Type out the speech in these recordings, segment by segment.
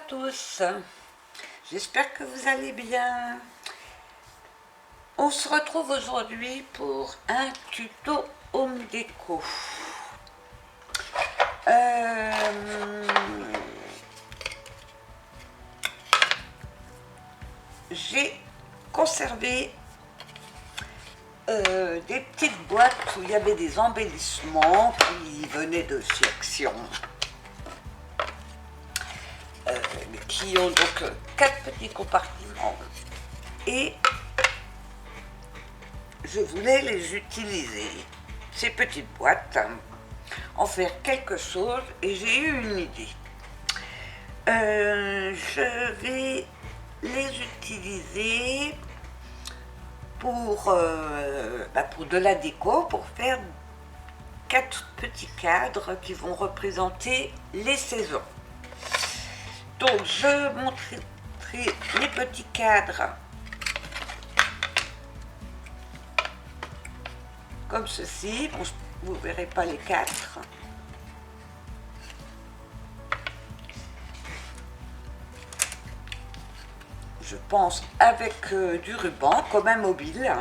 tous, j'espère que vous allez bien. On se retrouve aujourd'hui pour un tuto home déco. J'ai conservé des petites boîtes où il y avait des embellissements qui venaient de chez Action. Qui ont donc 4 petits compartiments et je voulais les utiliser, ces petites boîtes, en faire quelque chose et j'ai eu une idée. Je vais les utiliser pour de la déco, pour faire 4 petits cadres qui vont représenter les saisons. Donc je montrerai les petits cadres comme ceci. Bon, vous ne verrez pas les 4. Je pense avec du ruban comme un mobile.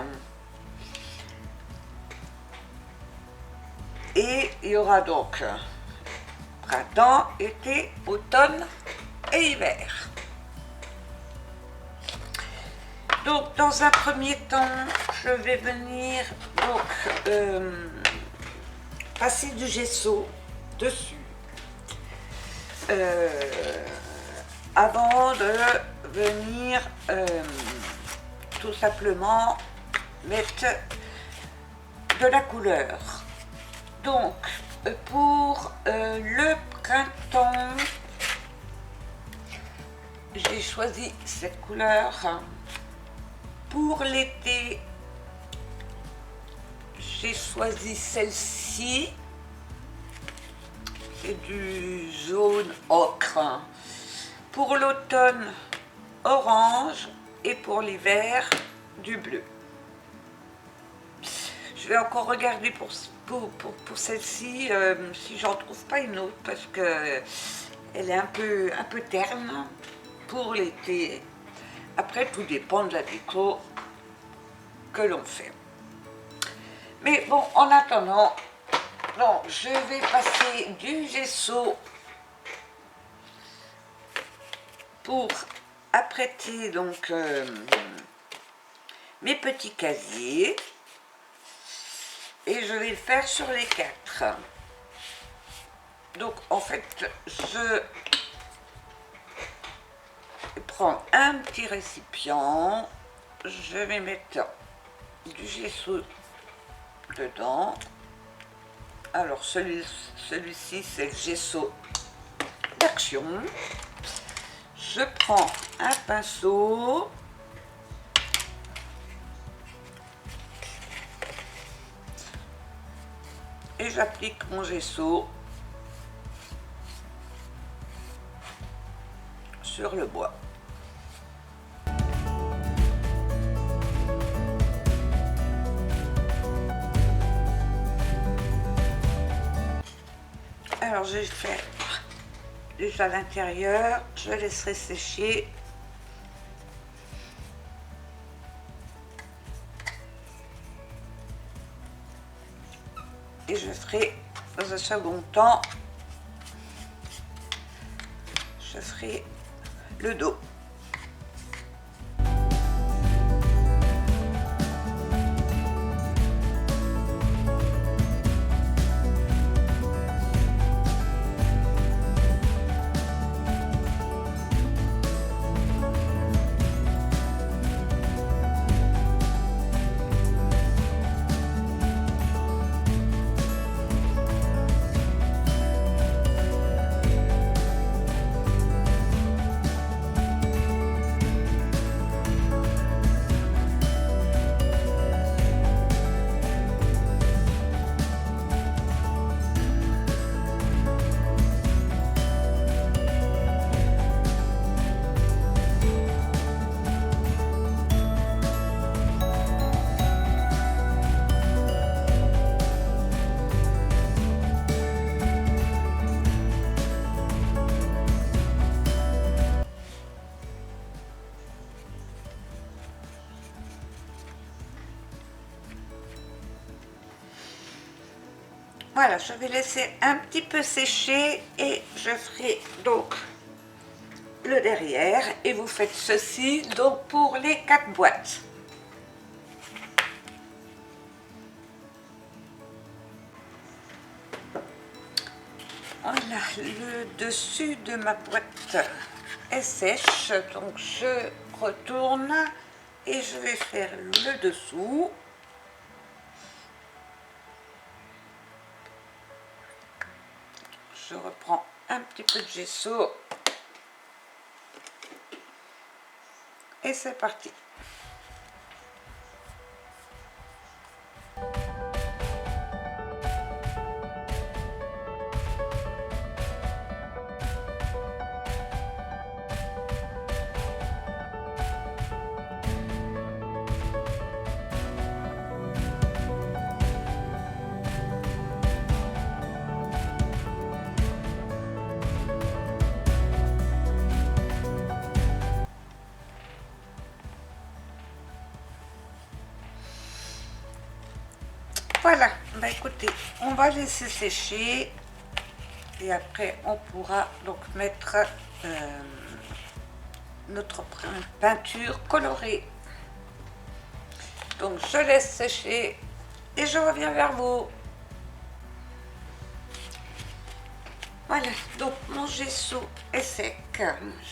Et il y aura donc printemps, été, automne et hiver. Donc dans un premier temps, je vais venir passer du gesso dessus avant de venir tout simplement mettre de la couleur. Donc pour le printemps, j'ai choisi cette couleur. Pour l'été, j'ai choisi celle-ci. C'est du jaune ocre. Pour l'automne, orange. Et pour l'hiver, du bleu. Je vais encore regarder pour celle-ci si j'en trouve pas une autre, parce que elle est un peu terne pour l'été. Après, tout dépend de la déco que l'on fait. Mais bon, en attendant, donc, je vais passer du gesso pour apprêter donc mes petits casiers. Et je vais le faire sur les 4. Donc, en fait, je prendre un petit récipient, je vais mettre du gesso dedans. Alors celui-ci c'est le gesso d'Action. Je prends un pinceau et j'applique mon gesso sur le bois. Alors je vais faire déjà l'intérieur, je laisserai sécher. Et je ferai dans un second temps, je ferai le dos. Voilà, je vais laisser un petit peu sécher et je ferai donc le derrière et vous faites ceci donc pour les 4 boîtes. Voilà, le dessus de ma boîte est sèche, donc je retourne et je vais faire le dessous. Je reprends un petit peu de gesso et c'est parti. Voilà, bah écoutez, on va laisser sécher et après on pourra donc mettre notre peinture colorée. Donc je laisse sécher et je reviens vers vous. Voilà, donc mon gesso est sec.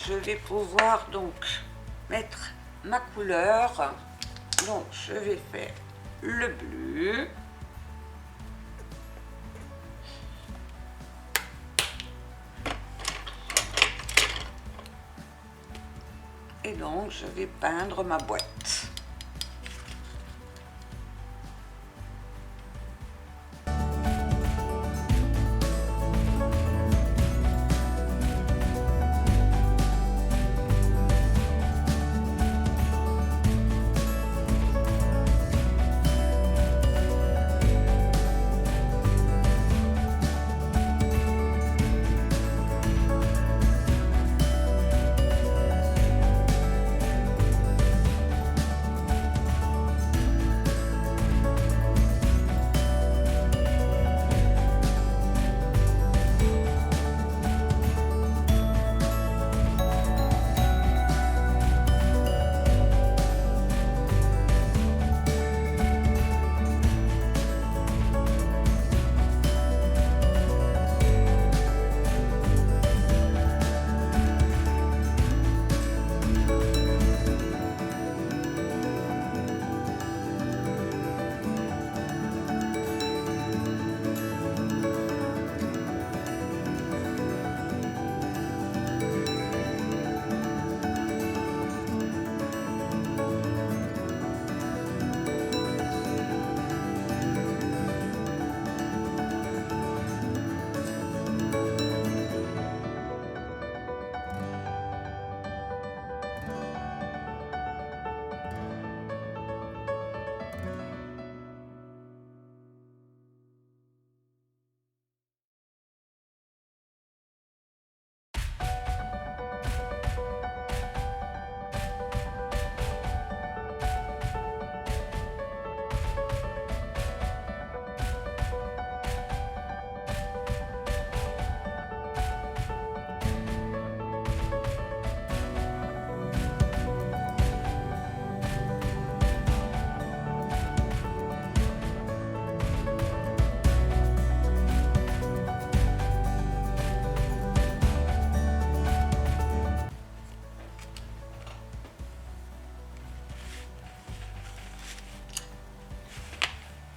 Je vais pouvoir donc mettre ma couleur. Donc je vais faire le bleu. Et donc je vais peindre ma boîte.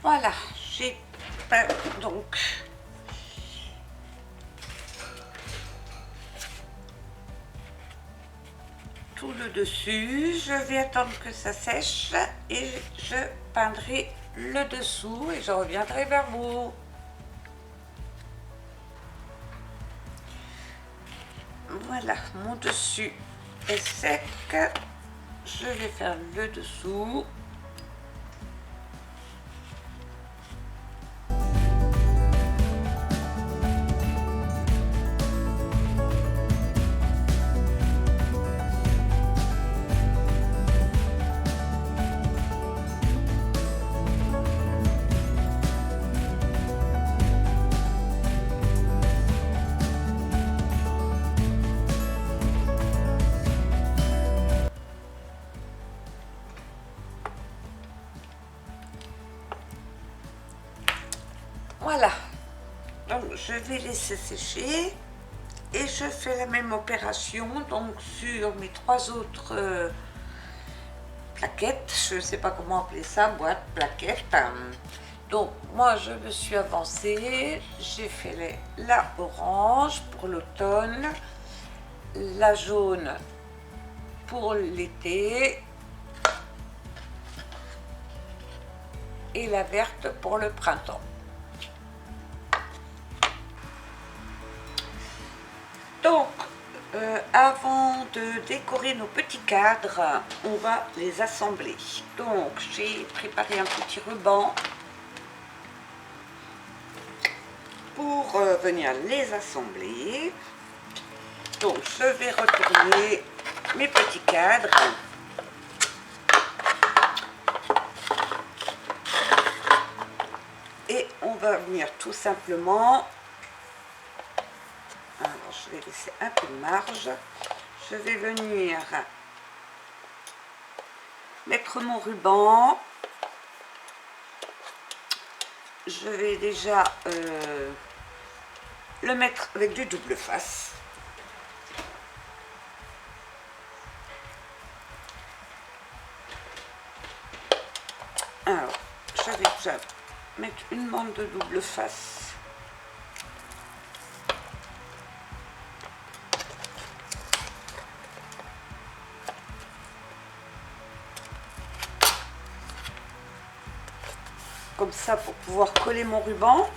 Voilà, j'ai peint donc tout le dessus. Je vais attendre que ça sèche et je peindrai le dessous et je reviendrai vers vous. Voilà, mon dessus est sec. Je vais faire le dessous. Voilà, donc je vais laisser sécher et je fais la même opération donc sur mes 3 autres plaquettes, je ne sais pas comment appeler ça, boîte, plaquette. Donc moi je me suis avancée, j'ai fait la orange pour l'automne, la jaune pour l'été et la verte pour le printemps. Donc, avant de décorer nos petits cadres, on va les assembler. Donc, j'ai préparé un petit ruban pour venir les assembler. Donc, je vais retourner mes petits cadres. Et on va venir tout simplement... Alors, je vais laisser un peu de marge. Je vais venir mettre mon ruban. Je vais déjà le mettre avec du double face. Alors, je vais déjà mettre une bande de double face. Comme ça pour pouvoir coller mon ruban.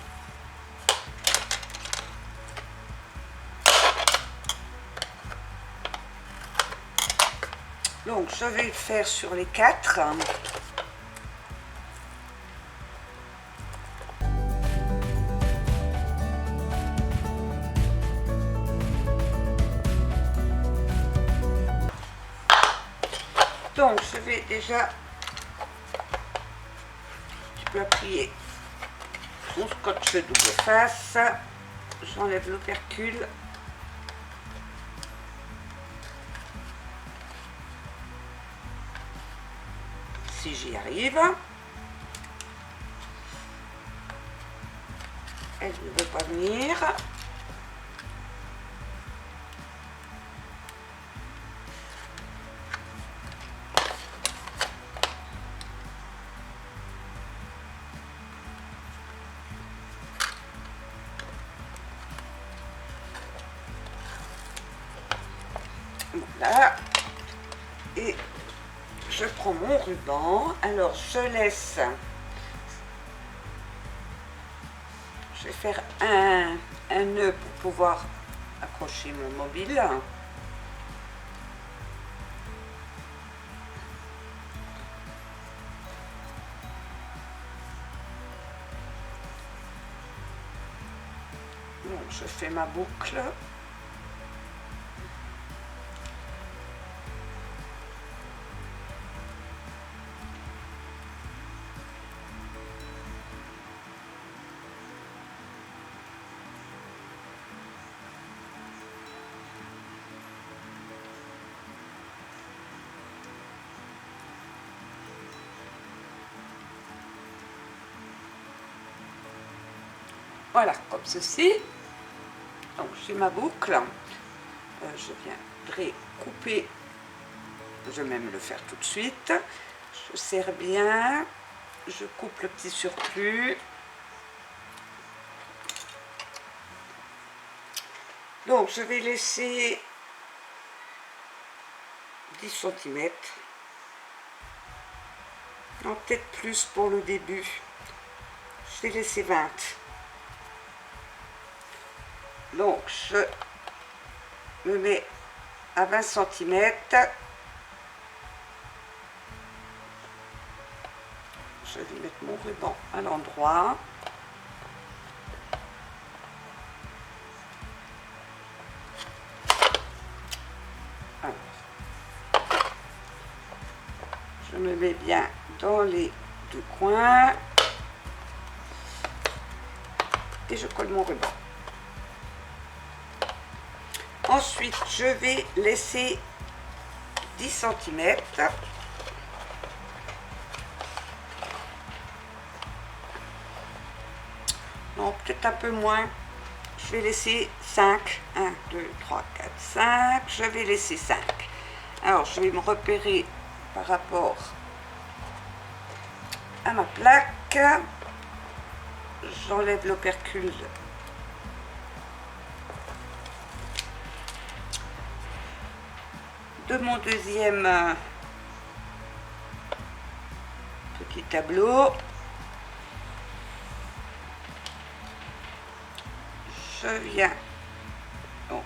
Donc je vais le faire sur les 4. Donc je vais déjà appuyer mon scotch double face, j'enlève l'opercule, si j'y arrive. Elle ne veut pas venir. Voilà, et je prends mon ruban. Alors je laisse, je vais faire un nœud pour pouvoir accrocher mon mobile. Donc je fais ma boucle. Voilà, comme ceci. Donc j'ai ma boucle. Je viendrai couper. Je vais même le faire tout de suite. Je serre bien. Je coupe le petit surplus. Donc je vais laisser 10 cm. Non, peut-être plus pour le début. Je vais laisser 20. Donc je me mets à 20 cm. Je vais mettre mon ruban à l'endroit. Je me mets bien dans les deux coins et je colle mon ruban. Ensuite, je vais laisser 10 cm. Non, non, peut-être un peu moins. Je vais laisser 5. 1, 2, 3, 4, 5. Je vais laisser 5. Alors, je vais me repérer par rapport à ma plaque. J'enlève l'opercule de mon deuxième petit tableau. Je viens donc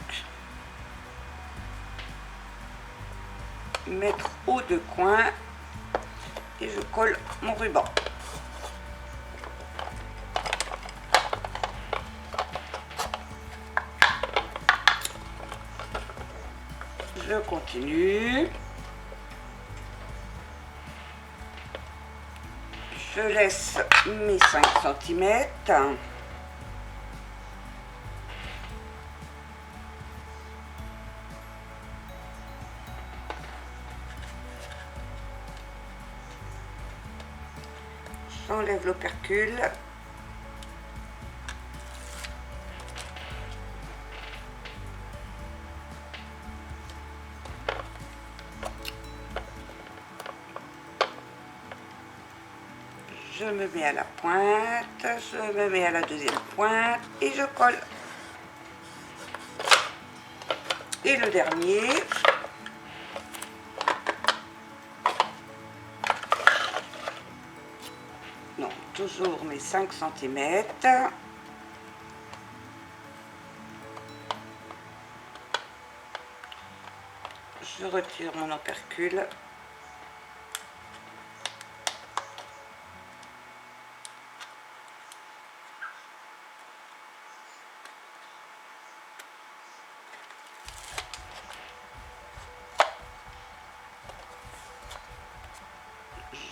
mettre aux deux coins et je colle mon ruban. Je continue. Je laisse mes 5 cm. J'enlève l'opercule. Je me mets à la pointe, je me mets à la deuxième pointe et je colle. Et le dernier, non, toujours mes 5 cm. Je retire mon opercule.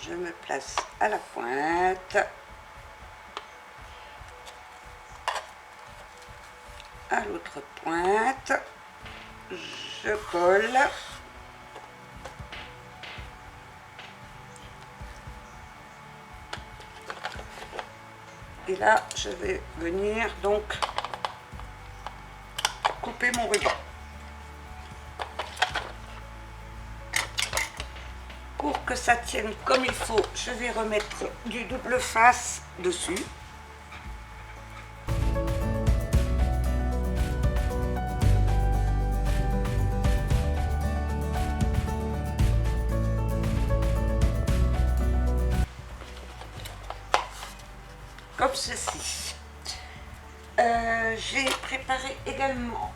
Je me place à la pointe, à l'autre pointe, je colle, et là je vais venir donc couper mon ruban. Pour que ça tienne comme il faut, je vais remettre du double face dessus. Comme ceci. J'ai préparé également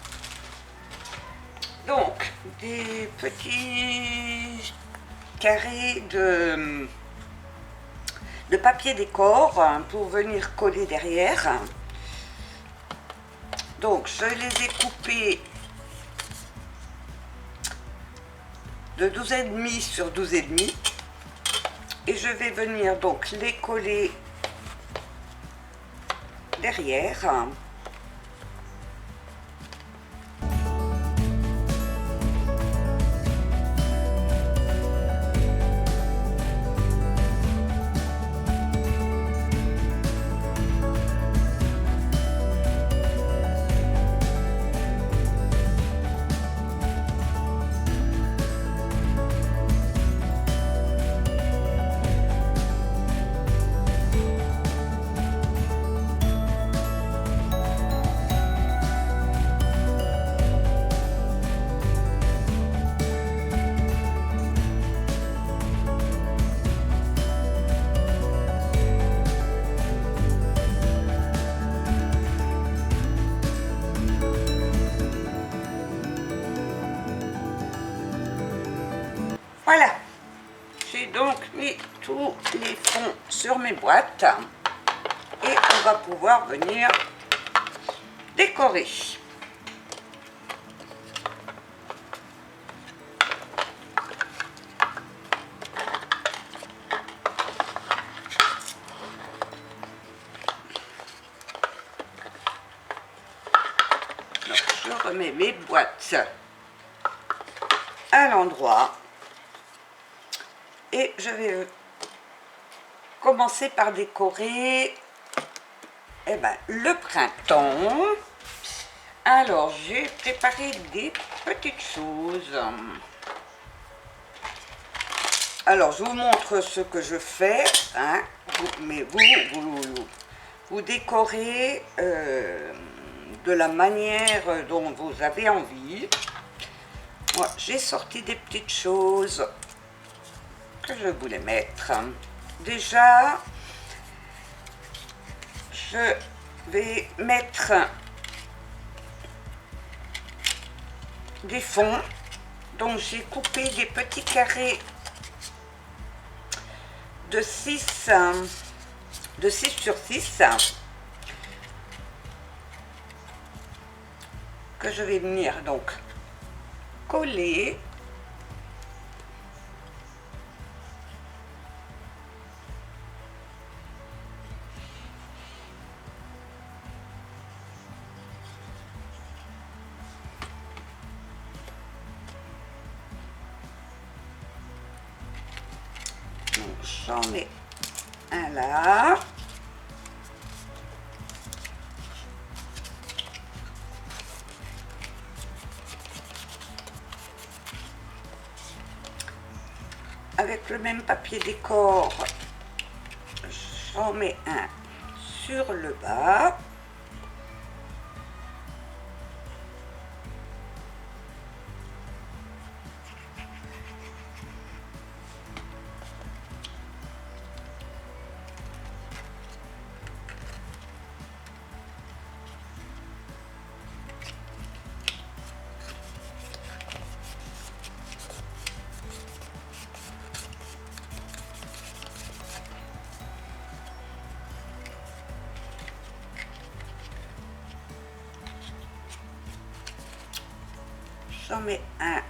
donc des petits carrés de papier décor pour venir coller derrière. Donc je les ai coupés de 12,5 sur 12,5 et je vais venir donc les coller derrière. Voilà, j'ai donc mis tous les fonds sur mes boîtes et on va pouvoir venir décorer. Donc, je remets mes boîtes à l'endroit. Et je vais commencer par décorer Eh ben, le printemps. Alors, j'ai préparé des petites choses. Alors, je vous montre ce que je fais, hein, mais vous décorez de la manière dont vous avez envie. Moi, j'ai sorti des petites choses que je voulais mettre. Déjà, je vais mettre des fonds. Donc, j'ai coupé des petits carrés de 6 sur 6 que je vais venir donc coller. Donc j'en mets un là. Avec le même papier décor, j'en mets un sur le bas. J'en mets un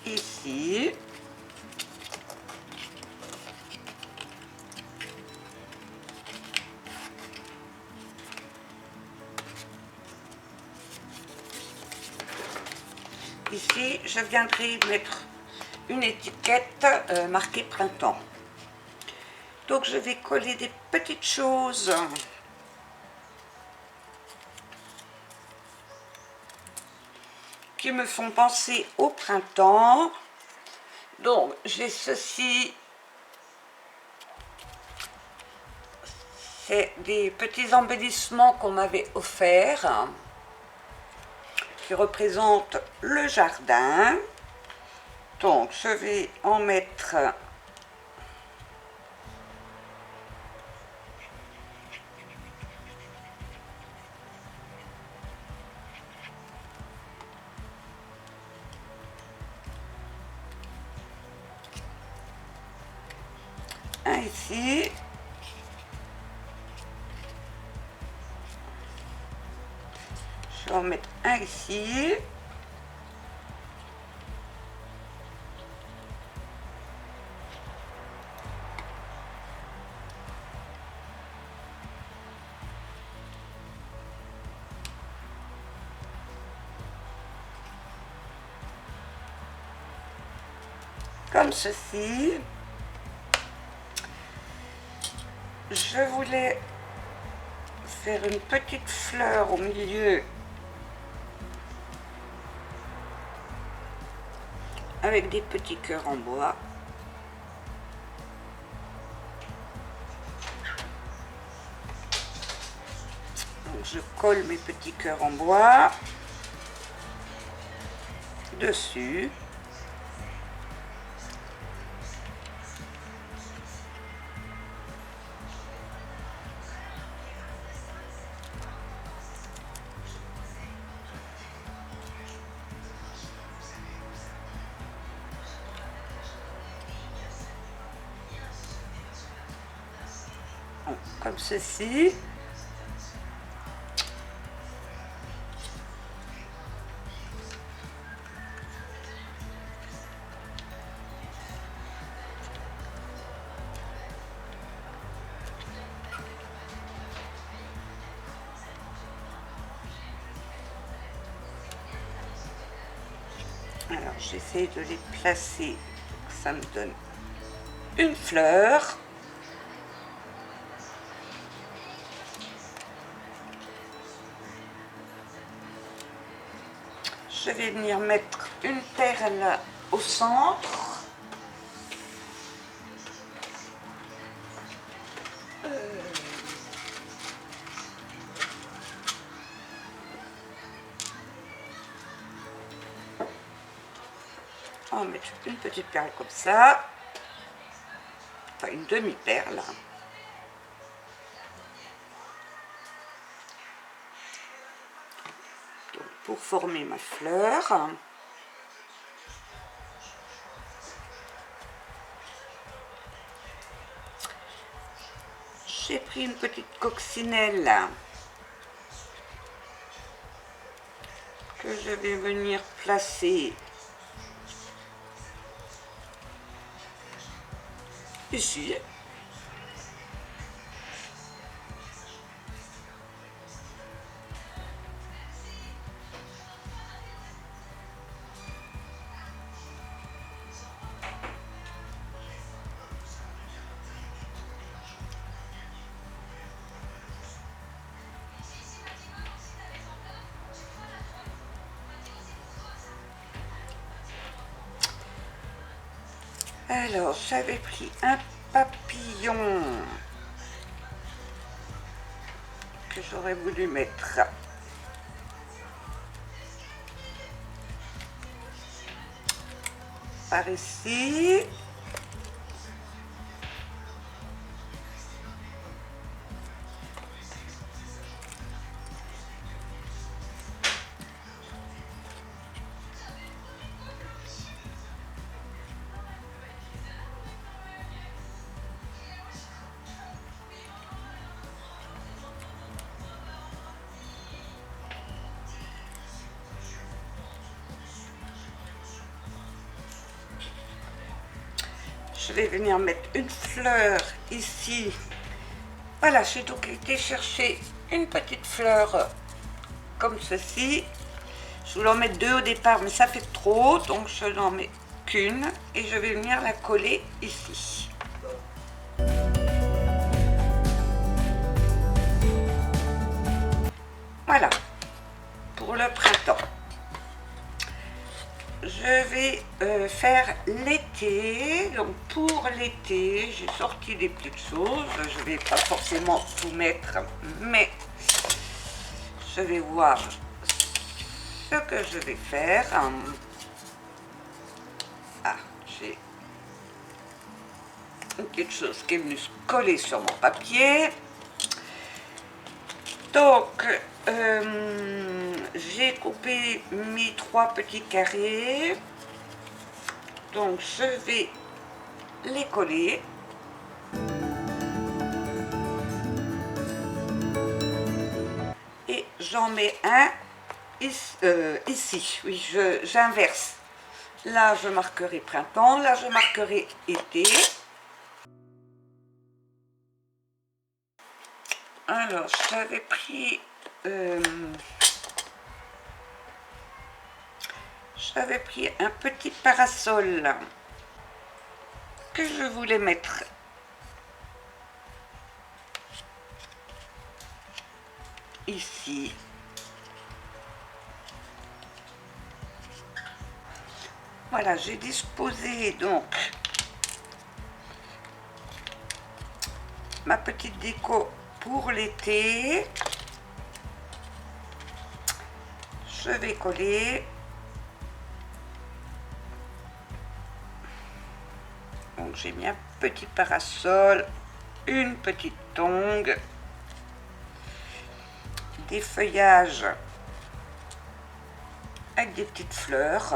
ici. Ici, je viendrai mettre une étiquette marquée printemps. Donc, je vais coller des petites choses qui me font penser au printemps. Donc, j'ai ceci. C'est des petits embellissements qu'on m'avait offerts, qui représentent le jardin. Donc, je vais en mettre un ici. Je vais en mettre un ici. Comme ceci. Je voulais faire une petite fleur au milieu avec des petits cœurs en bois. Donc je colle mes petits cœurs en bois dessus. Comme ceci. Alors j'essaie de les placer, ça me donne une fleur. Je vais venir mettre une perle au centre. On va mettre une petite perle comme ça, enfin une demi-perle. Donc, pour former ma fleur. J'ai pris une petite coccinelle que je vais venir placer ici. Alors, j'avais pris un papillon que j'aurais voulu mettre par ici. Je vais venir mettre une fleur ici. Voilà, j'ai donc été chercher une petite fleur comme ceci. Je voulais en mettre deux au départ, mais ça fait trop, donc je n'en mets qu'une et je vais venir la coller ici. Voilà, pour le printemps. Je vais faire l'été. Donc pour l'été, j'ai sorti des petites choses. Je ne vais pas forcément tout mettre, mais je vais voir ce que je vais faire. Ah, j'ai une petite chose qui est venue se coller sur mon papier. Donc, j'ai coupé mes 3 petits carrés. Donc, je vais les coller. Et j'en mets un ici. Oui, j'inverse. Là, je marquerai printemps. Là, je marquerai été. Alors, j'avais pris un petit parasol que je voulais mettre ici. Voilà, j'ai disposé donc ma petite déco pour l'été. Je vais coller. Donc j'ai mis un petit parasol, une petite tongue, des feuillages avec des petites fleurs.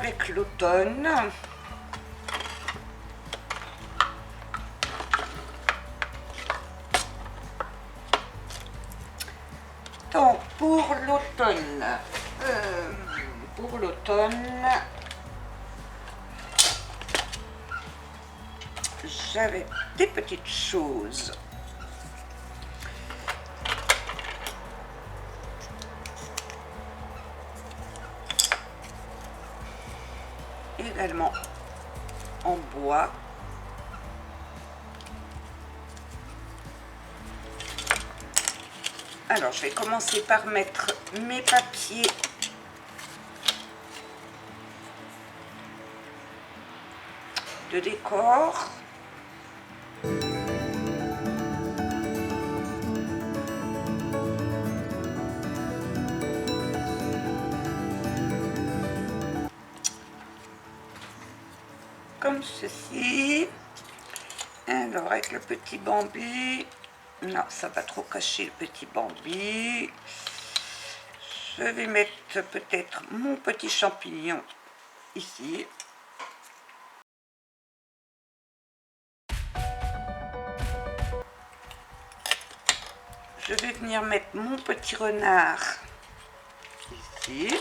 avec l'automne. Donc pour l'automne, j'avais des petites choses. Également en bois. Alors, je vais commencer par mettre mes papiers de décor. Comme ceci. Alors, avec le petit Bambi. Non, ça va trop cacher le petit Bambi. Je vais mettre peut-être mon petit champignon ici. Je vais venir mettre mon petit renard ici.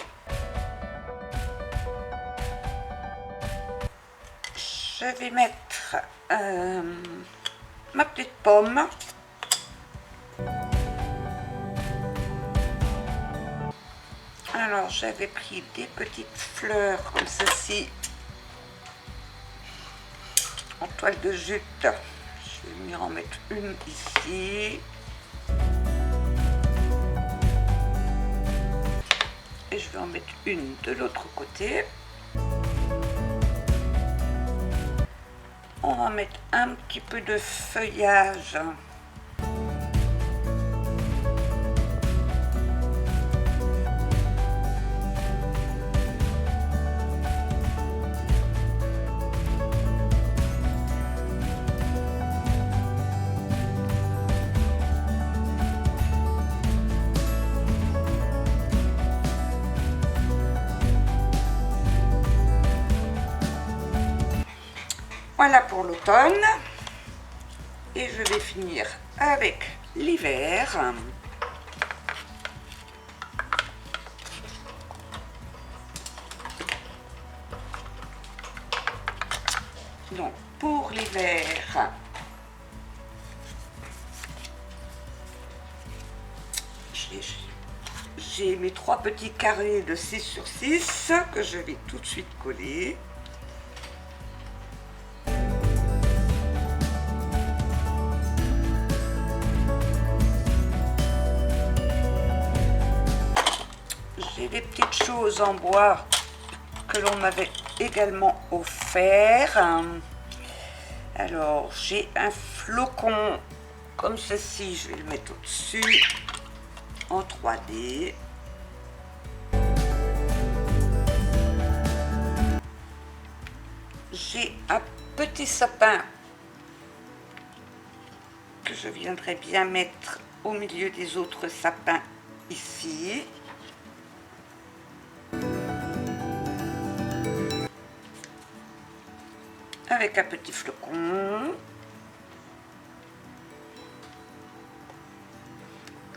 Je vais mettre ma petite pomme. Alors j'avais pris des petites fleurs comme ceci en toile de jute. Je vais venir en mettre une ici. Et je vais en mettre une de l'autre côté. On va mettre un petit peu de feuillage. Voilà pour l'automne. Et je vais finir avec l'hiver. Donc pour l'hiver, j'ai mes 3 petits carrés de 6 sur 6 que je vais tout de suite coller. J'ai des petites choses en bois que l'on m'avait également offert. Alors j'ai un flocon comme ceci, je vais le mettre au-dessus en 3D. J'ai un petit sapin que je viendrai bien mettre au milieu des autres sapins ici. Avec un petit flocon.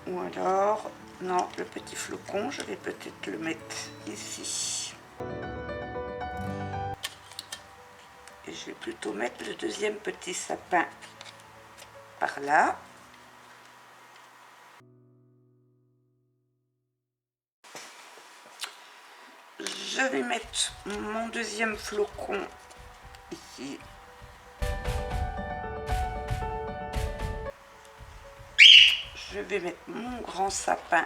Ou alors, non, le petit flocon, je vais peut-être le mettre ici. Et je vais plutôt mettre le deuxième petit sapin par là. Je vais mettre mon deuxième flocon ici. Je vais mettre mon grand sapin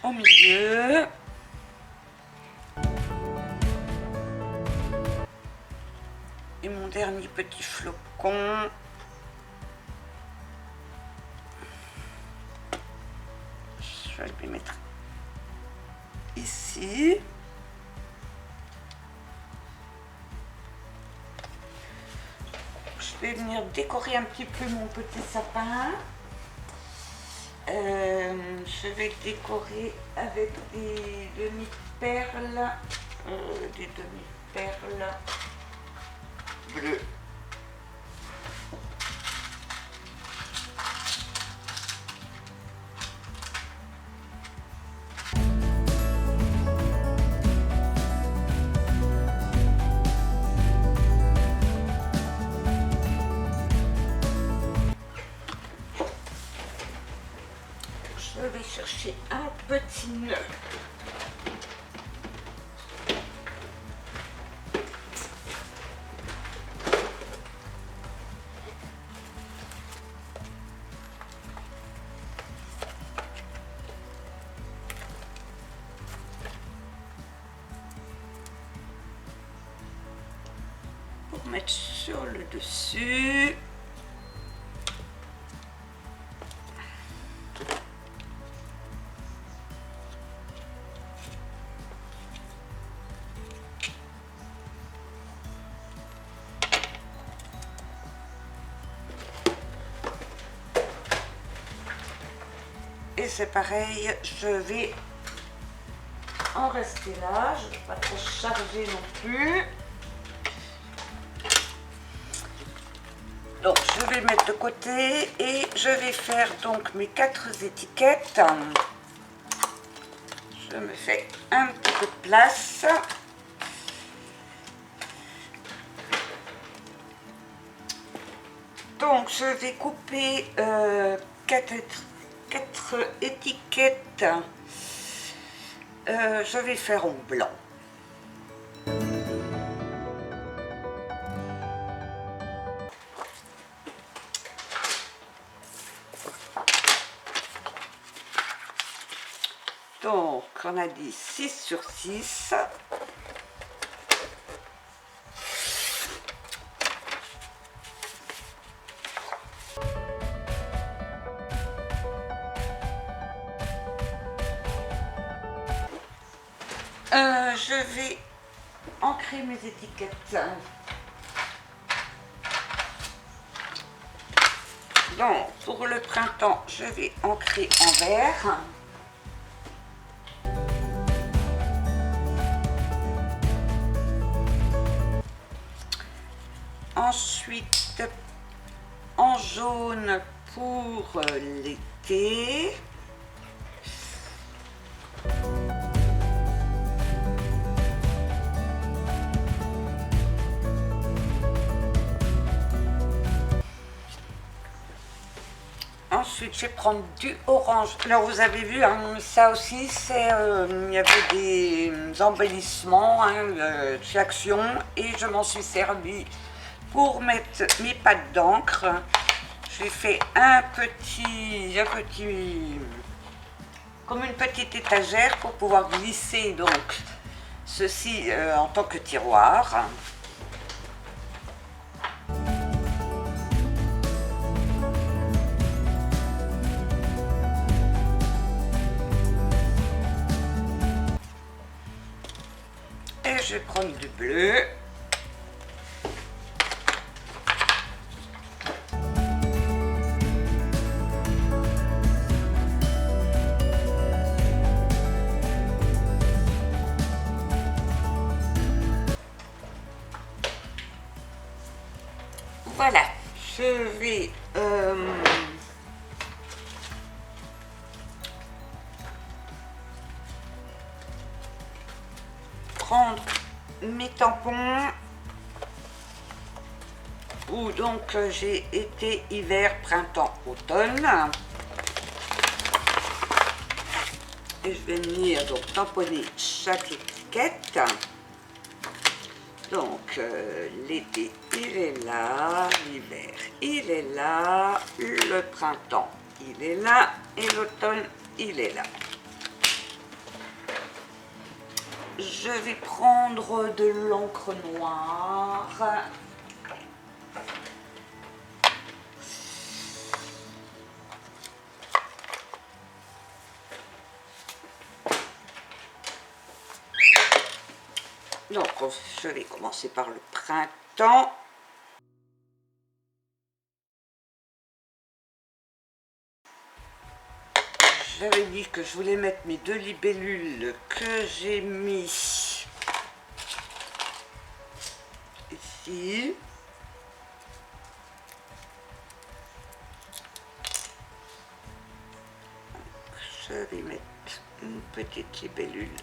au milieu. Et mon dernier petit flocon je vais le mettre ici. Je vais venir décorer un petit peu mon petit sapin. Je vais décorer avec des demi-perles, bleues. Je vais chercher un petit nœud. Pour mettre sur le dessus. Et c'est pareil, je vais en rester là, je ne vais pas trop charger non plus. Donc je vais le mettre de côté et je vais faire donc mes 4 étiquettes. Je me fais un petit peu de place. Donc je vais couper 4 étiquettes. Je vais faire en blanc. Donc on a dit 6 sur 6. Je vais ancrer mes étiquettes. Donc pour le printemps, je vais ancrer en vert. Ensuite en jaune pour l'été. Ensuite, je vais prendre du orange. Alors, vous avez vu, hein, ça aussi, c'est, il y avait des embellissements, hein, chez Action, et je m'en suis servi pour mettre mes pattes d'encre. J'ai fait un petit, comme une petite étagère pour pouvoir glisser donc ceci en tant que tiroir. Je vais prendre du bleu. Voilà, je vais prendre mes tampons où donc j'ai été hiver, printemps, automne, et je vais venir donc tamponner chaque étiquette. Donc l'été il est là, l'hiver il est là, le printemps il est là et l'automne il est là. Je vais prendre de l'encre noire. Donc je vais commencer par le printemps. j'avais dit que je voulais mettre mes 2 libellules que j'ai mis ici. Je vais mettre une petite libellule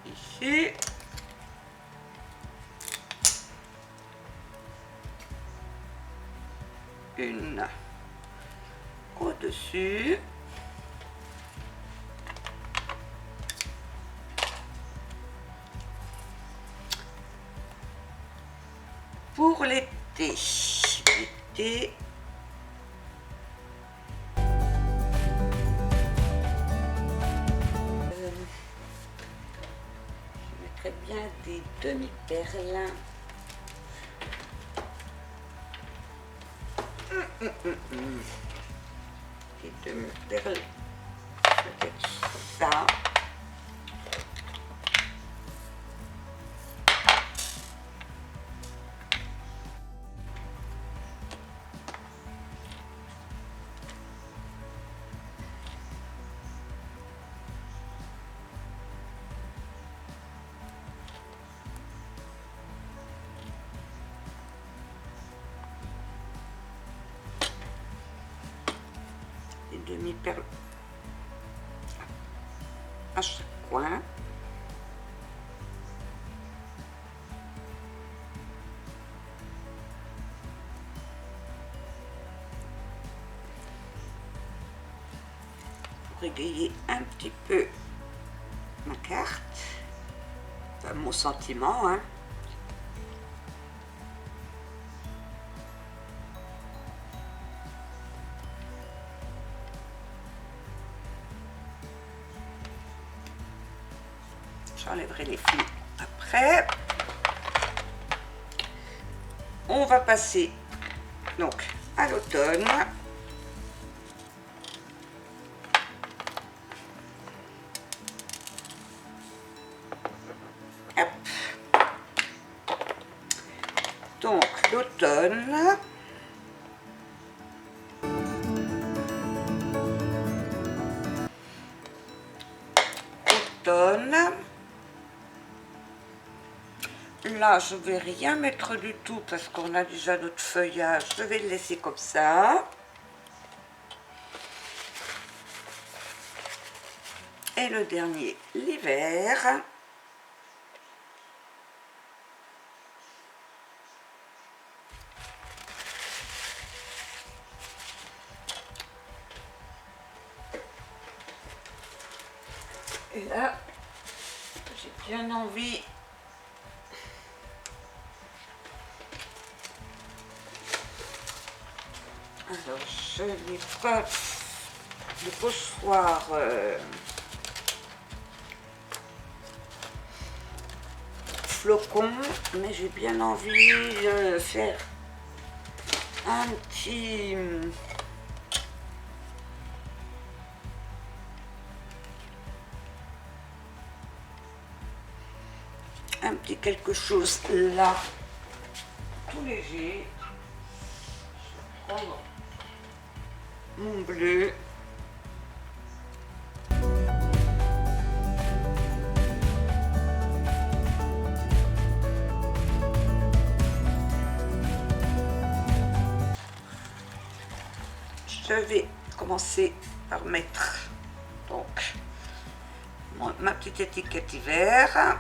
ici. Une au-dessus. Pour l'été, je mettrais bien des demi-perles. Des demi-perles, peut-être ça. Demi-perles à chaque coin. Pour égayer un petit peu ma carte, enfin, mon sentiment, hein. J'enlèverai les fils après. On va passer donc à l'automne. Donc l'automne. Là, je vais rien mettre du tout parce qu'on a déjà notre feuillage. Je vais le laisser comme ça. Et le dernier, l'hiver. Et là, j'ai bien envie alors, je n'ai pas de pochoir flocon, mais j'ai bien envie de faire un petit quelque chose là, tout léger. Je vais prendre mon bleu. Je vais commencer par mettre donc ma petite étiquette hiver.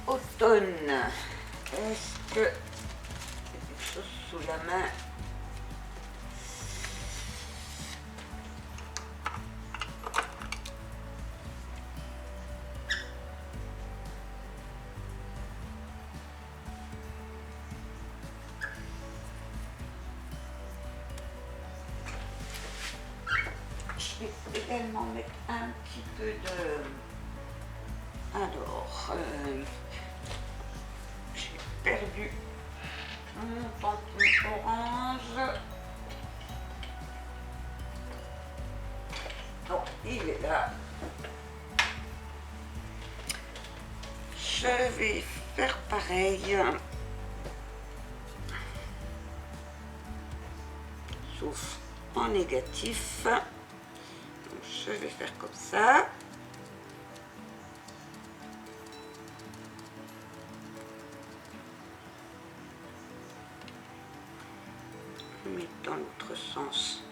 Automne, est-ce que j'ai quelque chose sous la main? Je vais également mettre un petit peu de... Alors, j'ai perdu mon tampon orange. Non, il est là. Je vais faire pareil. Sauf en négatif. Donc, je vais faire comme ça. Mettre dans l'autre sens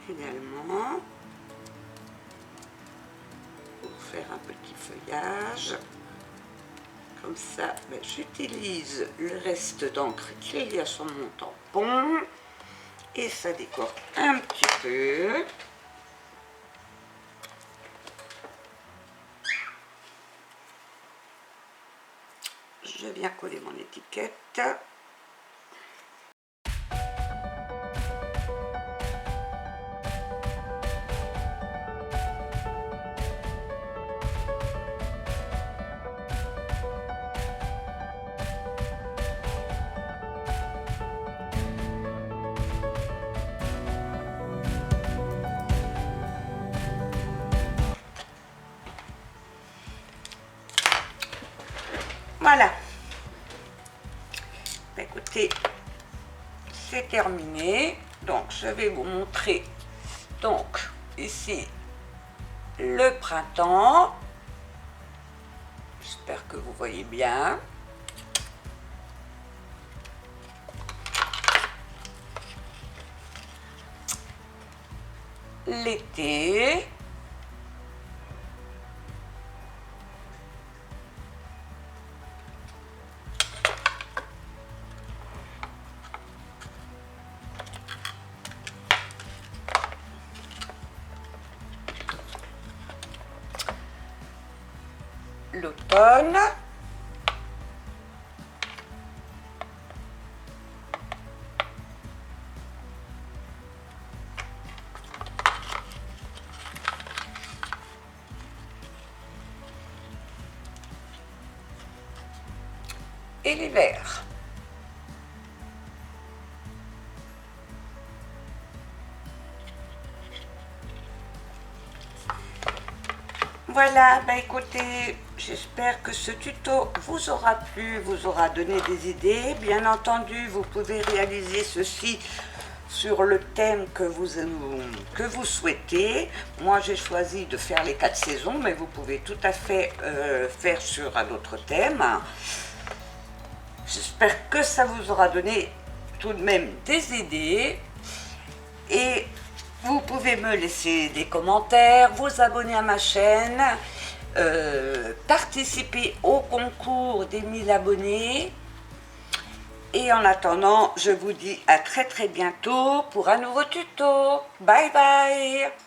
également pour faire un petit feuillage. Comme ça, ben, j'utilise le reste d'encre qu'il y a sur mon tampon et ça décore un petit peu. Je viens coller mon étiquette. Voilà. Écoutez, c'est terminé. Donc, je vais vous montrer. Donc, ici, le printemps. J'espère que vous voyez bien. L'été. L'automne. Et l'hiver. Voilà, bah écoutez, j'espère que ce tuto vous aura plu, vous aura donné des idées. Bien entendu, vous pouvez réaliser ceci sur le thème que vous souhaitez. Moi, j'ai choisi de faire les 4 saisons, mais vous pouvez tout à fait faire sur un autre thème. J'espère que ça vous aura donné tout de même des idées. Et vous pouvez me laisser des commentaires, vous abonner à ma chaîne, participer au concours des 1000 abonnés. Et en attendant, je vous dis à très bientôt pour un nouveau tuto. Bye bye!